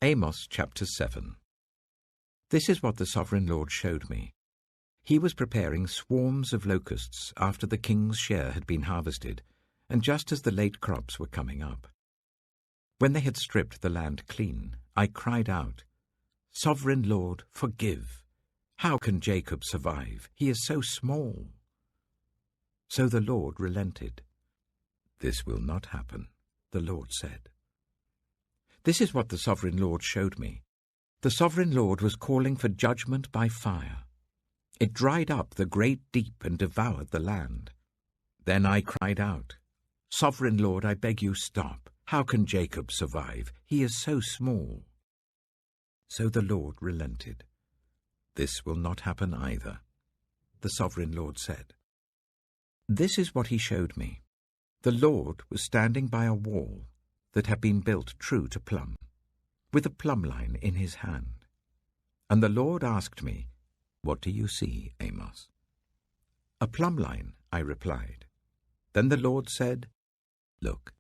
Amos Chapter 7. This is what the sovereign Lord showed me. He was preparing swarms of locusts after the king's share had been harvested, and just as the late crops were coming up. When they had stripped the land clean, I cried out, "Sovereign Lord, forgive! How can Jacob survive? He is so small." So the Lord relented. "This will not happen," the Lord said. This is what the sovereign Lord showed me. The sovereign Lord was calling for judgment by fire. It dried up the great deep and devoured the land. Then I cried out, "Sovereign Lord, I beg you, stop. How can Jacob survive? He is so small." So the Lord relented. "This will not happen either," the sovereign Lord said. This is what he showed me. The Lord was standing by a wall that had been built true to plumb, with a plumb line in his hand. And the Lord asked me, "What do you see, Amos?" "A plumb line," I replied. Then the Lord said, "Look,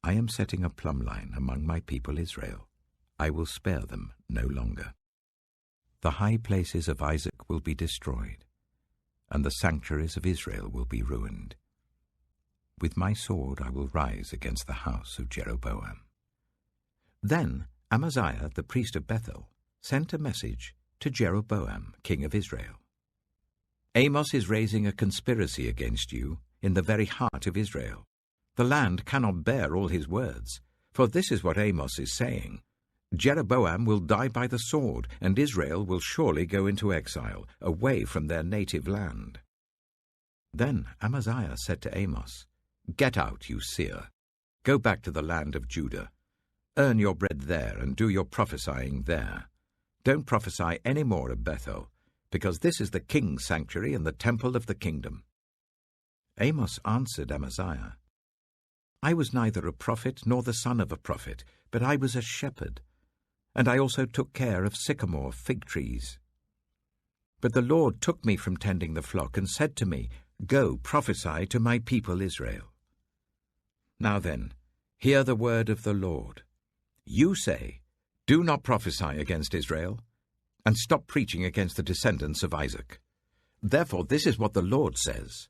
I am setting a plumb line among my people Israel. I will spare them no longer. The high places of Isaac will be destroyed, and the sanctuaries of Israel will be ruined. With my sword I will rise against the house of Jeroboam." Then Amaziah, the priest of Bethel, sent a message to Jeroboam, king of Israel. "Amos is raising a conspiracy against you in the very heart of Israel. The land cannot bear all his words, for this is what Amos is saying. Jeroboam will die by the sword, and Israel will surely go into exile, away from their native land." Then Amaziah said to Amos, "Get out, you seer. Go back to the land of Judah. Earn your bread there and do your prophesying there. Don't prophesy any more of Bethel, because this is the king's sanctuary and the temple of the kingdom." Amos answered Amaziah, "I was neither a prophet nor the son of a prophet, but I was a shepherd, and I also took care of sycamore fig trees. But the Lord took me from tending the flock and said to me, 'Go, prophesy to my people Israel.' Now then, hear the word of the Lord. You say, 'Do not prophesy against Israel,' and stop preaching against the descendants of Isaac. Therefore this is what the Lord says.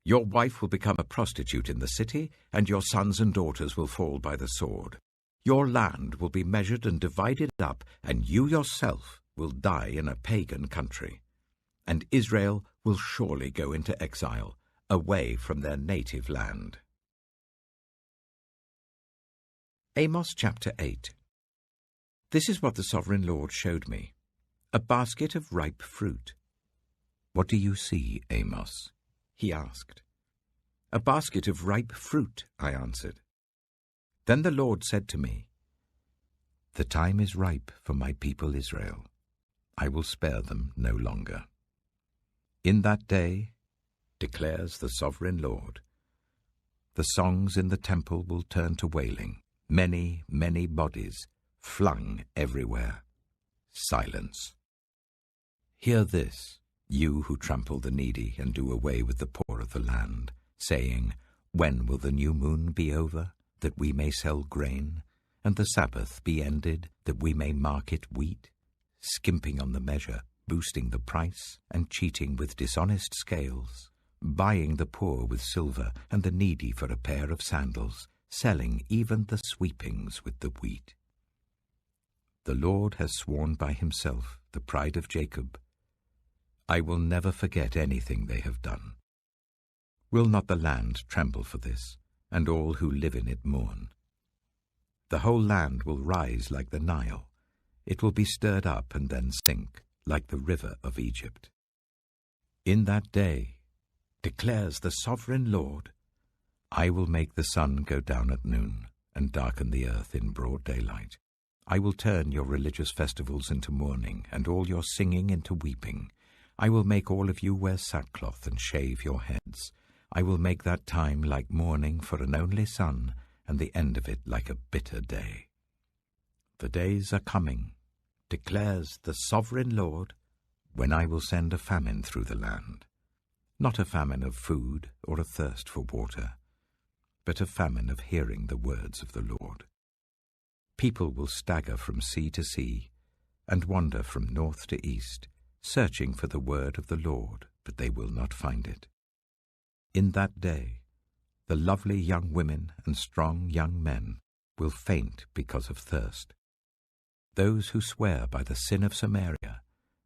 Your wife will become a prostitute in the city, and your sons and daughters will fall by the sword. Your land will be measured and divided up, and you yourself will die in a pagan country. And Israel will surely go into exile, away from their native land." Amos Chapter 8. This is what the sovereign Lord showed me. A basket of ripe fruit. "What do you see, Amos?" he asked. "A basket of ripe fruit," I answered. Then the Lord said to me, "The time is ripe for my people Israel. I will spare them no longer. In that day, declares the sovereign Lord, the songs in the temple will turn to wailing, many, many bodies flung everywhere. Silence. Hear this, you who trample the needy and do away with the poor of the land, saying, 'When will the new moon be over, that we may sell grain, and the Sabbath be ended, that we may market wheat?' Skimping on the measure, boosting the price, and cheating with dishonest scales, buying the poor with silver and the needy for a pair of sandals, selling even the sweepings with the wheat. The Lord has sworn by himself, the pride of Jacob, I will never forget anything they have done. Will not the land tremble for this, and all who live in it mourn? The whole land will rise like the Nile. It will be stirred up and then sink, like the river of Egypt. In that day, declares the sovereign Lord, I will make the sun go down at noon, and darken the earth in broad daylight. I will turn your religious festivals into mourning, and all your singing into weeping. I will make all of you wear sackcloth and shave your heads. I will make that time like mourning for an only son, and the end of it like a bitter day. The days are coming, declares the sovereign Lord, when I will send a famine through the land, not a famine of food or a thirst for water, but a famine of hearing the words of the Lord. People will stagger from sea to sea and wander from north to east, searching for the word of the Lord, but they will not find it. In that day, the lovely young women and strong young men will faint because of thirst. Those who swear by the sin of Samaria,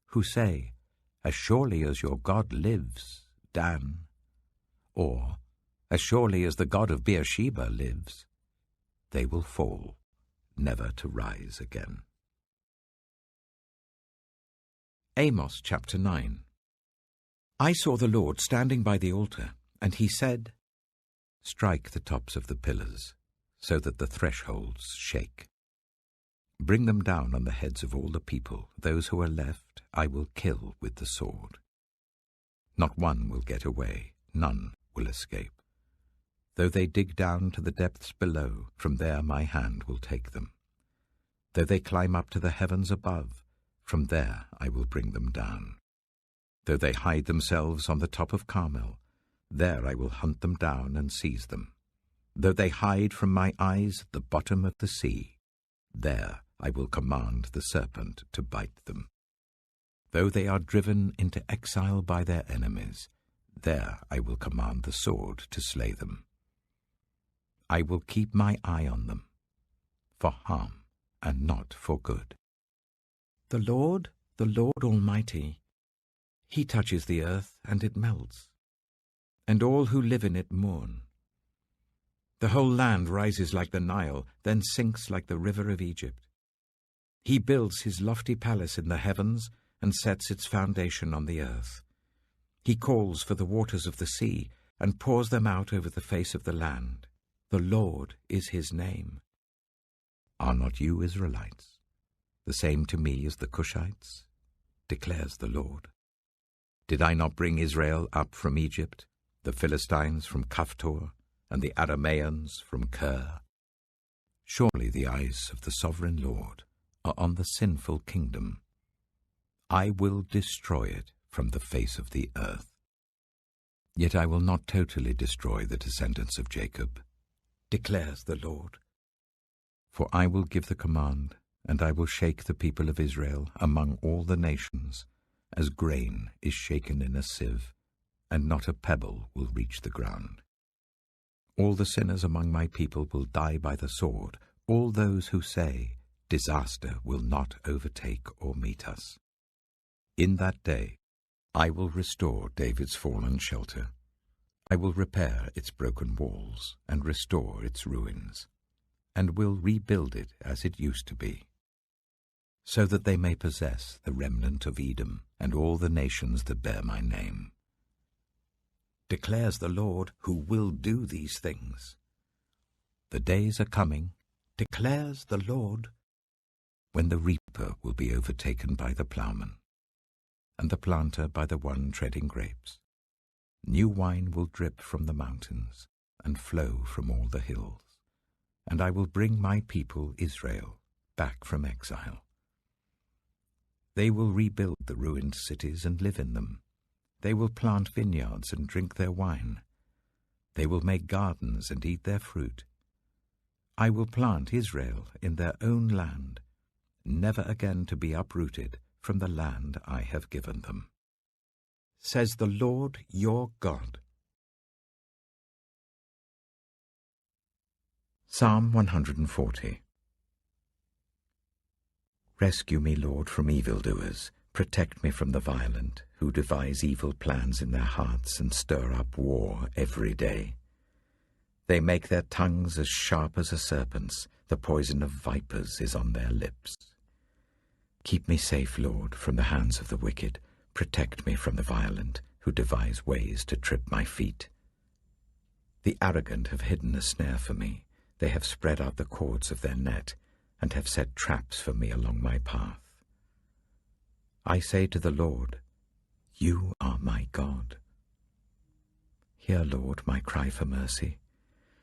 who say, "As surely as your God lives, Dan," or "As surely as the God of Beersheba lives," they will fall, never to rise again. Amos Chapter 9. I saw the Lord standing by the altar, and he said, "Strike the tops of the pillars, so that the thresholds shake. Bring them down on the heads of all the people. Those who are left I will kill with the sword. Not one will get away, none will escape. Though they dig down to the depths below, from there my hand will take them. Though they climb up to the heavens above, from there I will bring them down. Though they hide themselves on the top of Carmel, there I will hunt them down and seize them. Though they hide from my eyes at the bottom of the sea, there I will command the serpent to bite them. Though they are driven into exile by their enemies, there I will command the sword to slay them. I will keep my eye on them, for harm and not for good. The Lord Almighty, he touches the earth and it melts, and all who live in it mourn. The whole land rises like the Nile, then sinks like the river of Egypt. He builds his lofty palace in the heavens and sets its foundation on the earth. He calls for the waters of the sea and pours them out over the face of the land. The Lord is his name. Are not you Israelites the same to me as the Cushites? Declares the Lord. Did I not bring Israel up from Egypt, the Philistines from Caphtor, and the Arameans from Kir? Surely the eyes of the sovereign Lord are on the sinful kingdom. I will destroy it from the face of the earth. Yet I will not totally destroy the descendants of Jacob, declares the Lord. For I will give the command, and I will shake the people of Israel among all the nations, as grain is shaken in a sieve, and not a pebble will reach the ground. All the sinners among my people will die by the sword, all those who say, "Disaster will not overtake or meet us." In that day I will restore David's fallen shelter. I will repair its broken walls and restore its ruins, and will rebuild it as it used to be, so that they may possess the remnant of Edom and all the nations that bear my name. Declares the Lord, who will do these things. The days are coming, declares the Lord, when the reaper will be overtaken by the plowman, and the planter by the one treading grapes. New wine will drip from the mountains and flow from all the hills, and I will bring my people Israel back from exile. They will rebuild the ruined cities and live in them. They will plant vineyards and drink their wine. They will make gardens and eat their fruit. I will plant Israel in their own land, never again to be uprooted from the land I have given them, says the Lord your God. Psalm 140. Rescue me, Lord, from evildoers. Protect me from the violent, who devise evil plans in their hearts and stir up war every day. They make their tongues as sharp as a serpent's. The poison of vipers is on their lips. Keep me safe, Lord, from the hands of the wicked. Protect me from the violent, who devise ways to trip my feet. The arrogant have hidden a snare for me. They have spread out the cords of their net, and have set traps for me along my path. I say to the Lord, "You are my God." Hear, Lord, my cry for mercy.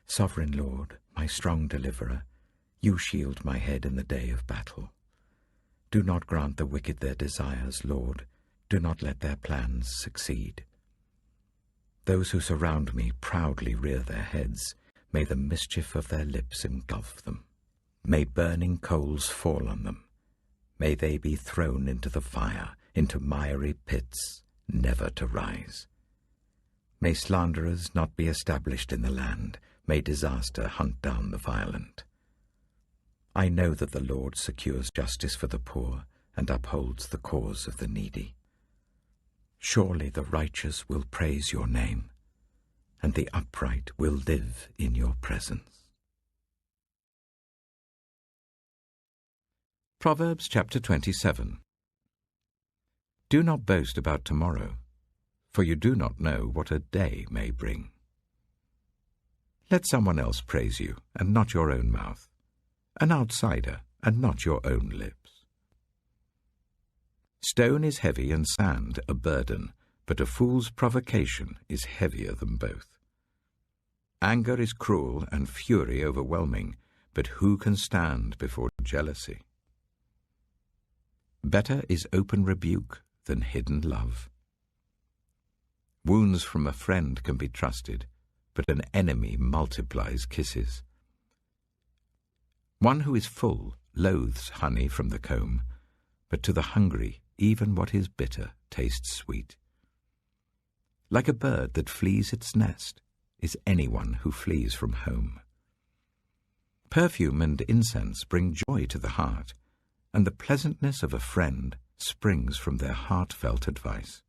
Sovereign Lord, my strong deliverer, you shield my head in the day of battle. Do not grant the wicked their desires, Lord. Do not let their plans succeed. Those who surround me proudly rear their heads. May the mischief of their lips engulf them. May burning coals fall on them. May they be thrown into the fire, into miry pits, never to rise. May slanderers not be established in the land. May disaster hunt down the violent. I know that the Lord secures justice for the poor and upholds the cause of the needy. Surely the righteous will praise your name, and the upright will live in your presence. Proverbs Chapter 27. Do not boast about tomorrow, for you do not know what a day may bring. Let someone else praise you, and not your own mouth, an outsider, and not your own lips. Stone is heavy and sand a burden, but a fool's provocation is heavier than both. Anger is cruel and fury overwhelming, but who can stand before jealousy? Better is open rebuke than hidden love. Wounds from a friend can be trusted, but an enemy multiplies kisses. One who is full loathes honey from the comb, but to the hungry even what is bitter tastes sweet. Like a bird that flees its nest is anyone who flees from home. Perfume and incense bring joy to the heart, and the pleasantness of a friend springs from their heartfelt advice.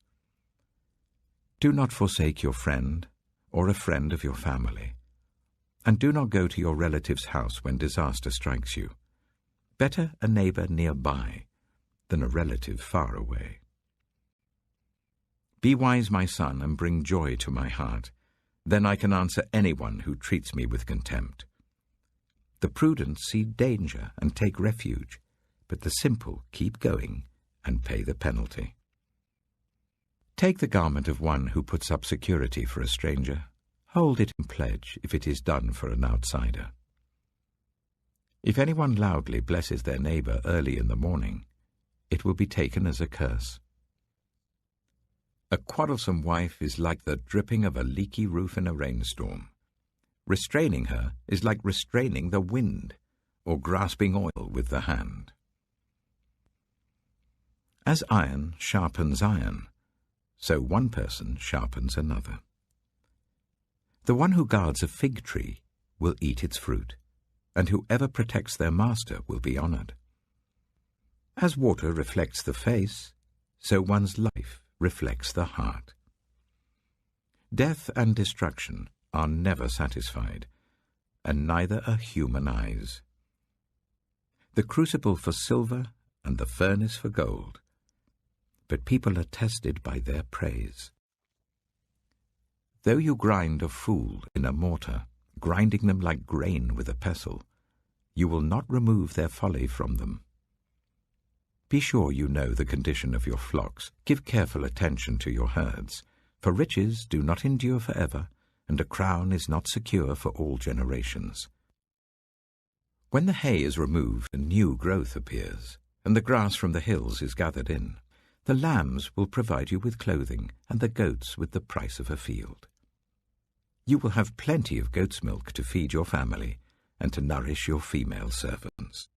Do not forsake your friend or a friend of your family, and do not go to your relative's house when disaster strikes you. Better a neighbor nearby than a relative far away. Be wise, my son, and bring joy to my heart. Then I can answer anyone who treats me with contempt. The prudent see danger and take refuge, but the simple keep going and pay the penalty. Take the garment of one who puts up security for a stranger. Hold it in pledge if it is done for an outsider. If anyone loudly blesses their neighbor early in the morning, it will be taken as a curse. A quarrelsome wife is like the dripping of a leaky roof in a rainstorm. Restraining her is like restraining the wind, or grasping oil with the hand. As iron sharpens iron, so one person sharpens another. The one who guards a fig tree will eat its fruit, and whoever protects their master will be honored. As water reflects the face, so one's life reflects the heart. Death and destruction are never satisfied, and neither are human eyes. The crucible for silver and the furnace for gold, but people are tested by their praise. Though you grind a fool in a mortar, grinding them like grain with a pestle, you will not remove their folly from them. Be sure you know the condition of your flocks. Give careful attention to your herds, for riches do not endure forever, and a crown is not secure for all generations. When the hay is removed, a new growth appears, and the grass from the hills is gathered in. The lambs will provide you with clothing, and the goats with the price of a field. You will have plenty of goat's milk to feed your family and to nourish your female servants.